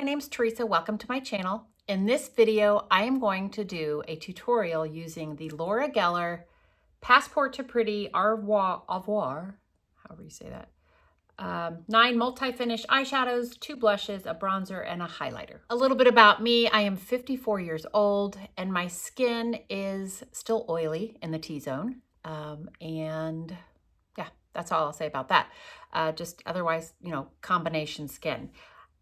name's Teresa. Welcome to my channel. In this video, I am going to do a tutorial using the Laura Geller Passport to Pretty Revoir, however you say that, 9 multi-finish eyeshadows, 2 blushes, a bronzer, and a highlighter. A little bit about me. I am 54 years old and my skin is still oily in the T-zone. And yeah, that's all I'll say about that. Just otherwise, combination skin.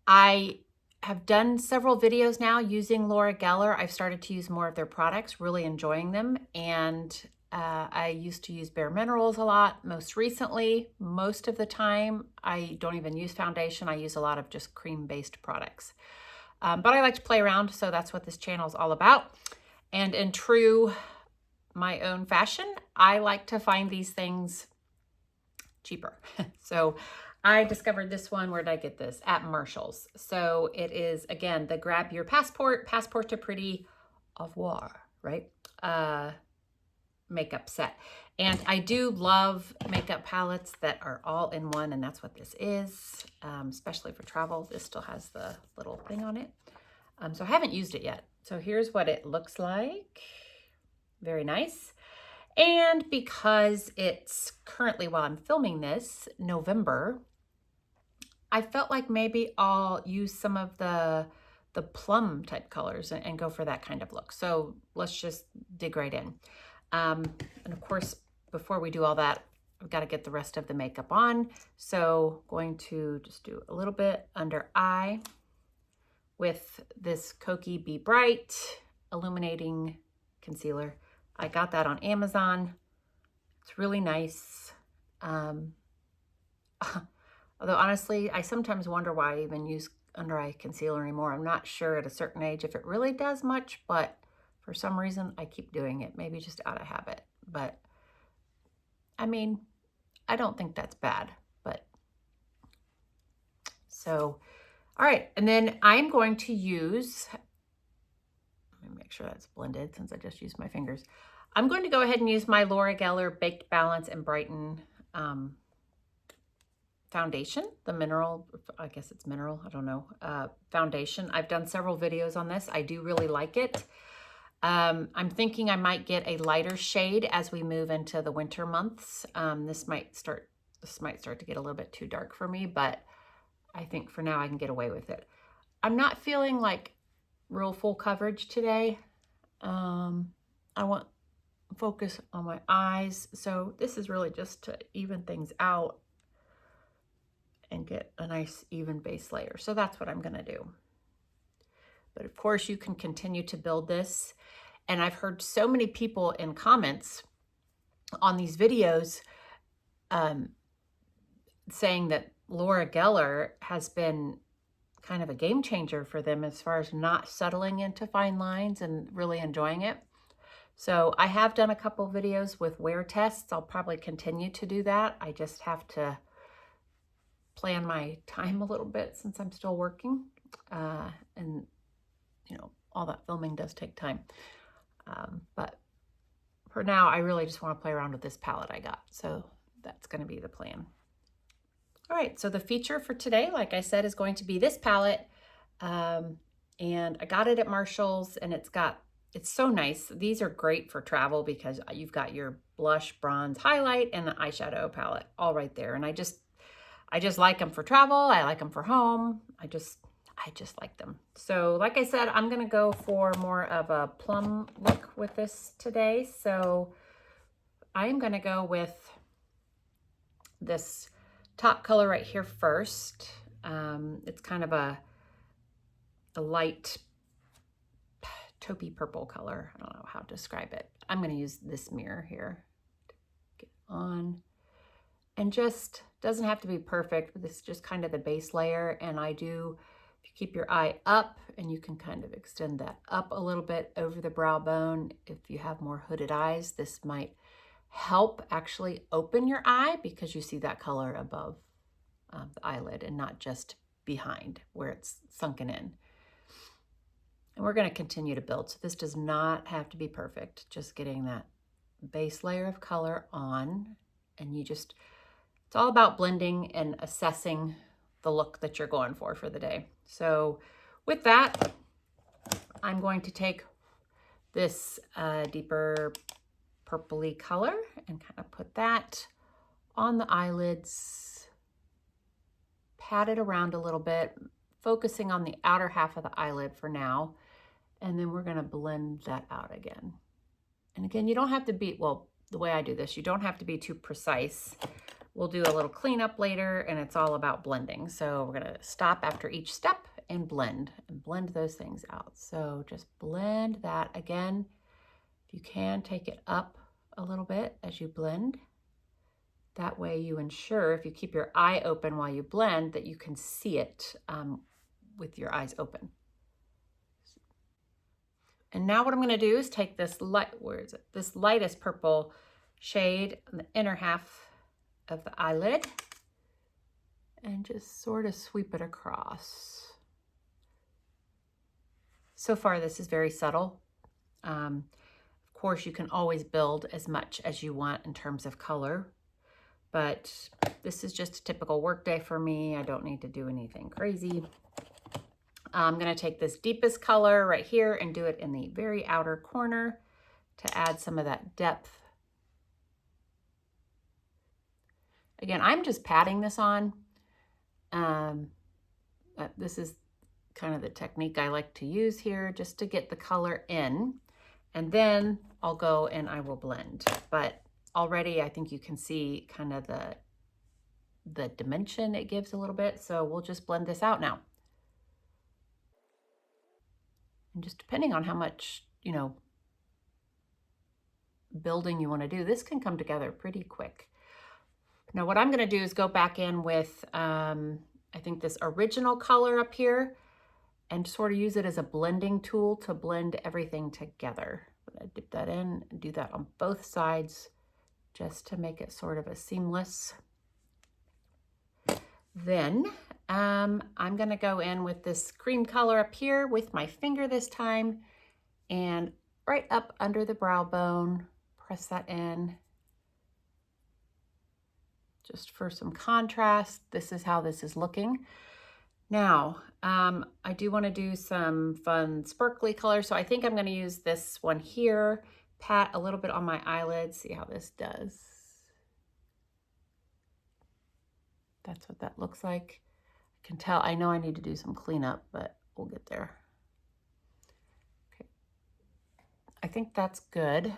I have done several videos now using Laura Geller. I've started to use more of their products, really enjoying them. And I used to use Bare Minerals a lot. Most recently, most of the time, I don't even use foundation. I use a lot of just cream-based products. But I like to play around, so that's what this channel is all about. And in true my own fashion, I like to find these things cheaper. So I discovered this one. Where did I get this? At Marshall's. So it is, again, the Grab Your Passport to Pretty Revoir, right? Makeup set. And I do love makeup palettes that are all in one, and that's what this is, especially for travel. This still has the little thing on it. So I haven't used it yet. So here's what it looks like. Very nice. And because it's currently, while I'm filming this, November, I felt like maybe I'll use some of the plum type colors and go for that kind of look. So let's just dig right in. And of course, before we do all that, I've got to get the rest of the makeup on. So going to just do a little bit under eye with this Kokie Be Bright Illuminating Concealer. I got that on Amazon. It's really nice. Although honestly, I sometimes wonder why I even use under eye concealer anymore. I'm not sure at a certain age if it really does much, but for some reason I keep doing it, maybe just out of habit. But I mean, I don't think that's bad, but so, all right. And then I'm going to use, let me make sure that's blended since I just used my fingers. I'm going to go ahead and use my Laura Geller Baked Balance and Brighten foundation, the mineral, I guess it's mineral, I don't know, foundation. I've done several videos on this. I do really like it. I'm thinking I might get a lighter shade as we move into the winter months. This might start to get a little bit too dark for me, but I think for now I can get away with it. I'm not feeling like real full coverage today. I want focus on my eyes. So this is really just to even things out and get a nice even base layer. So that's what I'm gonna do. But of course you can continue to build this. And I've heard so many people in comments on these videos saying that Laura Geller has been kind of a game changer for them as far as not settling into fine lines and really enjoying it. So I have done a couple videos with wear tests. I'll probably continue to do that. I just have to plan my time a little bit since I'm still working. And all that filming does take time. But for now, I really just want to play around with this palette I got. So that's going to be the plan. All right, so the feature for today, like I said, is going to be this palette. And I got it at Marshall's, and it's so nice. These are great for travel because you've got your blush, bronze, highlight, and the eyeshadow palette all right there. And I just like them for travel. I like them for home. I just like them. So like I said, I'm going to go for more of a plum look with this today. So I'm going to go with this top color right here first. It's kind of a light taupey purple color. I don't know how to describe it. I'm going to use this mirror here to get on. And just doesn't have to be perfect, but this is just kind of the base layer. And if you keep your eye up, and you can kind of extend that up a little bit over the brow bone. If you have more hooded eyes, this might help actually open your eye because you see that color above the eyelid and not just behind where it's sunken in. And we're going to continue to build. So this does not have to be perfect. Just getting that base layer of color on, and it's all about blending and assessing the look that you're going for the day. So with that, I'm going to take this deeper purpley color and kind of put that on the eyelids, pat it around a little bit, focusing on the outer half of the eyelid for now. And then we're gonna blend that out again. And again, you don't have to be, well, the way I do this, you don't have to be too precise. We'll do a little cleanup later and it's all about blending. So we're gonna stop after each step and blend those things out. So just blend that again. If you can, take it up a little bit as you blend. That way you ensure, if you keep your eye open while you blend, that you can see it with your eyes open. And now what I'm gonna do is take this this lightest purple shade on the inner half of the eyelid and just sort of sweep it across. So far, this is very subtle. Of course, you can always build as much as you want in terms of color, but this is just a typical work day for me. I don't need to do anything crazy. I'm gonna take this deepest color right here and do it in the very outer corner to add some of that depth. Again, I'm just patting this on. This is kind of the technique I like to use here, just to get the color in. And then I'll go and I will blend. But already I think you can see kind of the dimension it gives a little bit. So we'll just blend this out now. And just depending on how much, you know, building you want to do, this can come together pretty quick. Now what I'm going to do is go back in with, I think this original color up here and sort of use it as a blending tool to blend everything together. I'm going to dip that in and do that on both sides just to make it sort of a seamless. Then I'm going to go in with this cream color up here with my finger this time and right up under the brow bone, press that in. Just for some contrast, this is how this is looking. Now, I do want to do some fun sparkly color, so I think I'm going to use this one here, pat a little bit on my eyelids, see how this does. That's what that looks like. I can tell, I know I need to do some cleanup, but we'll get there. Okay. I think that's good.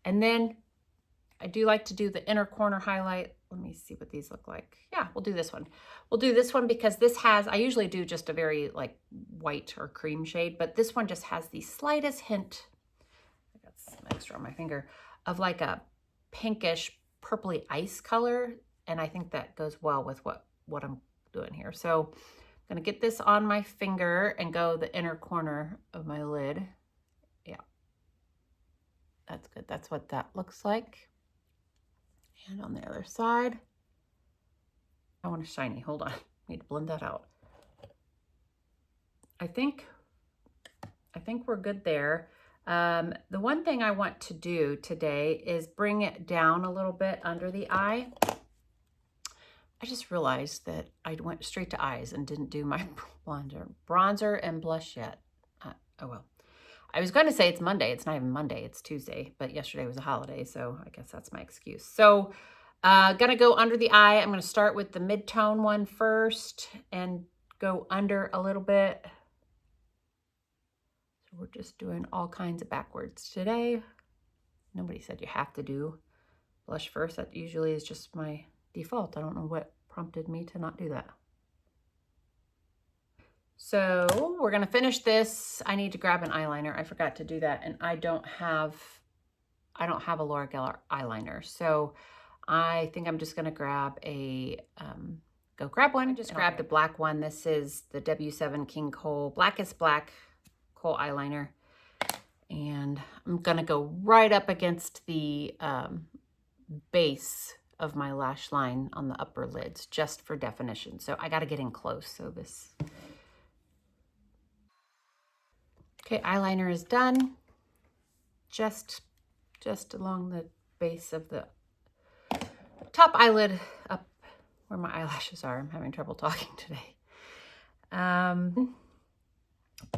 And then I do like to do the inner corner highlight. Let me see what these look like. Yeah, we'll do this one. We'll do this one because this has, I usually do just a very like white or cream shade, but this one just has the slightest hint, I got some extra on my finger, of like a pinkish purpley ice color. And I think that goes well with what I'm doing here. So I'm gonna get this on my finger and go the inner corner of my lid. Yeah, that's good. That's what that looks like. And on the other side, I want a shiny, hold on, I need to blend that out. I think we're good there. The one thing I want to do today is bring it down a little bit under the eye. I just realized that I went straight to eyes and didn't do my bronzer and blush yet. Oh well. I was going to say it's Monday. It's not even Monday. It's Tuesday, but yesterday was a holiday, so I guess that's my excuse. So gonna go under the eye. I'm gonna start with the mid-tone one first and go under a little bit. So we're just doing all kinds of backwards today. Nobody said you have to do blush first. That usually is just my default. I don't know what prompted me to not do that. So we're gonna finish this. I need to grab an eyeliner. I forgot to do that, and I don't have a Laura Geller eyeliner. So I think I'm just gonna grab a, go grab one. I just grabbed a black one. This is the W7 King Kohl, Blackest Black Kohl eyeliner. And I'm gonna go right up against the base of my lash line on the upper lids, just for definition. So I gotta get in close, so this. Okay, eyeliner is done. Just along the base of the top eyelid up where my eyelashes are. I'm having trouble talking today.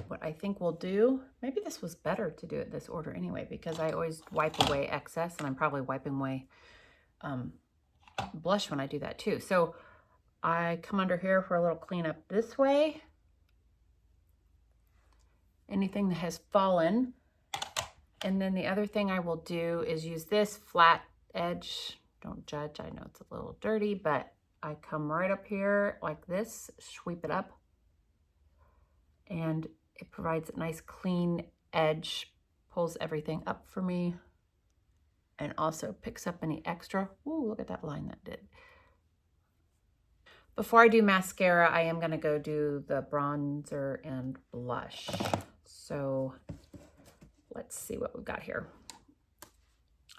What I think we'll do, maybe this was better to do it this order anyway, because I always wipe away excess, and I'm probably wiping away blush when I do that too. So I come under here for a little cleanup this way. Anything that has fallen. And then the other thing I will do is use this flat edge. Don't judge, I know it's a little dirty, but I come right up here like this, sweep it up, and it provides a nice clean edge, pulls everything up for me, and also picks up any extra. Ooh, look at that line that did. Before I do mascara, I am gonna go do the bronzer and blush. So let's see what we've got here.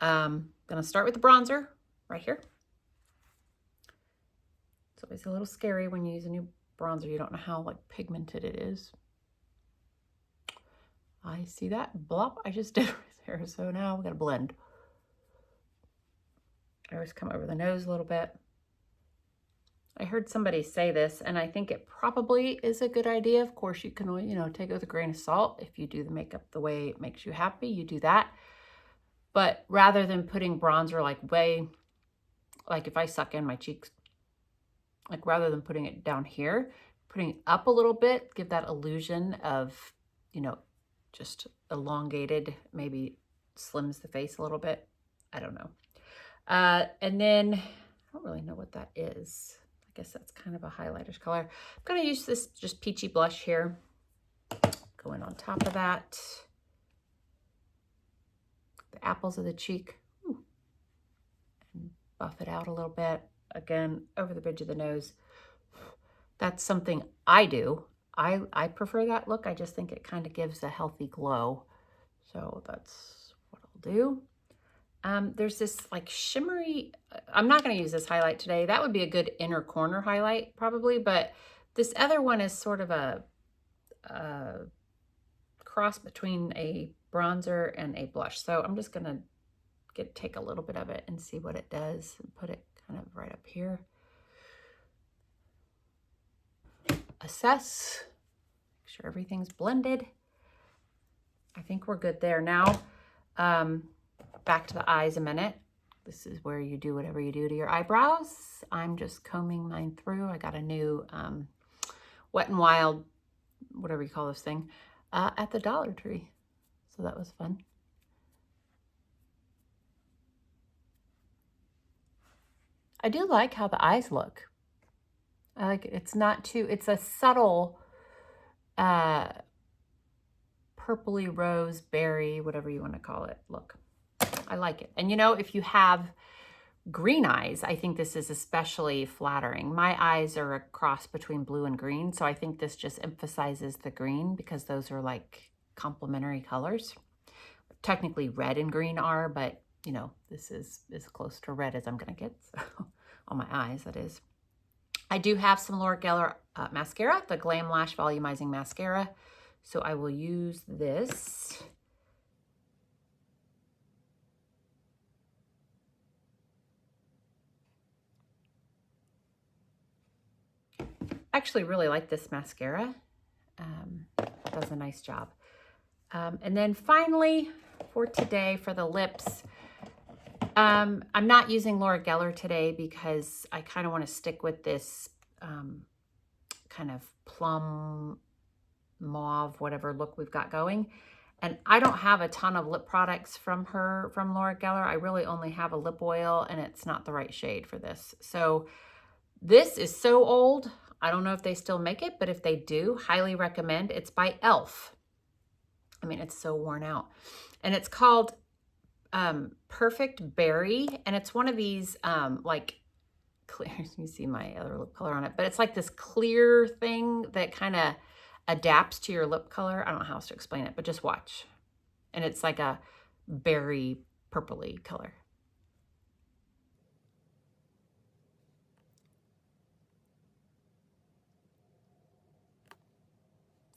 Gonna start with the bronzer right here. It's always a little scary when you use a new bronzer. You don't know how like pigmented it is. I see that blop I just did right there. So now we gotta blend. I always come over the nose a little bit. I heard somebody say this, and I think it probably is a good idea. Of course, you can, you know, take it with a grain of salt. If you do the makeup the way it makes you happy, you do that. But rather than putting bronzer like if I suck in my cheeks, like rather than putting it down here, putting it up a little bit, give that illusion of, you know, just elongated, maybe slims the face a little bit. I don't know. And then, I don't really know what that is. I guess that's kind of a highlighter's color. I'm going to use this just peachy blush here. Going on top of that. The apples of the cheek. Ooh. And buff it out a little bit. Again, over the bridge of the nose. That's something I do. I prefer that look. I just think it kind of gives a healthy glow. So that's what I'll do. There's this like shimmery, I'm not going to use this highlight today. That would be a good inner corner highlight probably, but this other one is sort of a cross between a bronzer and a blush. So I'm just going to take a little bit of it and see what it does and put it kind of right up here. Assess, make sure everything's blended. I think we're good there now. Back to the eyes a minute. This is where you do whatever you do to your eyebrows. I'm just combing mine through. I got a new Wet n Wild, whatever you call this thing, at the Dollar Tree. So that was fun. I do like how the eyes look. I like it. It's not too, it's a subtle purpley rose berry, whatever you want to call it, look. I like it. And you know, if you have green eyes, I think this is especially flattering. My eyes are a cross between blue and green, so I think this just emphasizes the green because those are like complementary colors. Technically red and green are, but you know, this is as close to red as I'm gonna get, so on my eyes, that is. I do have some Laura Geller mascara, the Glamlash Volumizing Mascara, so I will use this. I actually really like this mascara. Does a nice job. And then finally, for today, for the lips, I'm not using Laura Geller today because I kind of want to stick with this kind of plum mauve, whatever look we've got going. And I don't have a ton of lip products from Laura Geller. I really only have a lip oil, and it's not the right shade for this. So this is so old. I don't know if they still make it, but if they do, highly recommend. It's by e.l.f. I mean, it's so worn out. And it's called Perfect Berry. And it's one of these like clear, you see my other lip color on it, but it's like this clear thing that kind of adapts to your lip color. I don't know how else to explain it, but just watch. And it's like a berry purpley color.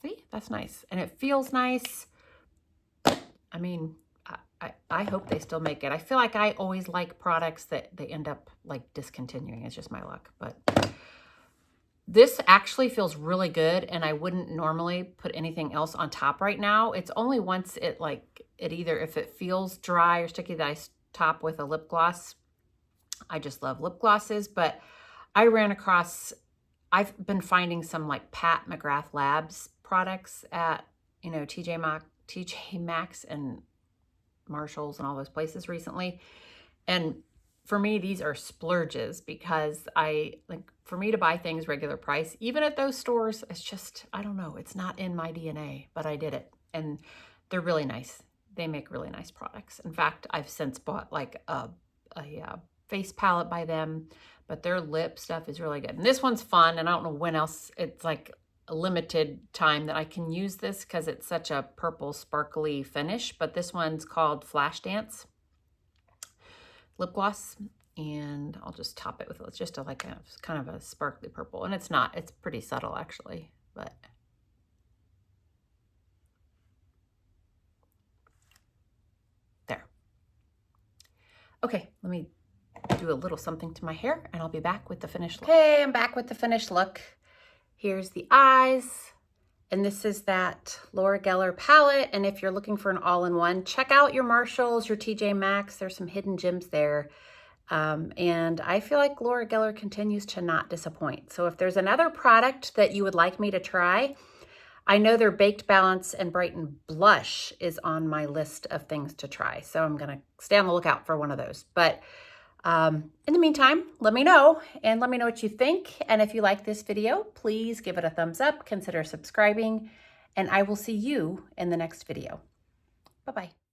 See, that's nice. And it feels nice. I mean, I hope they still make it. I feel like I always like products that they end up like discontinuing. It's just my luck. But This actually feels really good, and I wouldn't normally put anything else on top right now. It's only once it either, if it feels dry or sticky, that I top with a lip gloss. I just love lip glosses, but I ran across, I've been finding some like Pat McGrath Labs products at, you know, TJ Maxx and Marshalls and all those places recently. And for me, these are splurges because for me to buy things regular price, even at those stores, it's just, I don't know, it's not in my DNA, but I did it. And they're really nice. They make really nice products. In fact, I've since bought like a face palette by them, but their lip stuff is really good. And this one's fun, and I don't know when else, it's like a limited time that I can use this because it's such a purple sparkly finish, but this one's called Flash Dance lip gloss, and I'll just top it with, it's just like a kind of a sparkly purple, and it's not, it's pretty subtle actually, but there. Okay, let me do a little something to my hair and I'll be back with the finished look. Okay, I'm back with the finished look. Here's the eyes, and this is that Laura Geller palette, and if you're looking for an all-in-one, check out your Marshalls, your TJ Maxx. There's some hidden gems there. And I feel like Laura Geller continues to not disappoint. So if there's another product that you would like me to try, I know their Baked Balance and Brighten blush is on my list of things to try. So I'm going to stay on the lookout for one of those. But in the meantime, let me know, and let me know what you think. And if you like this video, please give it a thumbs up, consider subscribing, and I will see you in the next video. Bye-bye.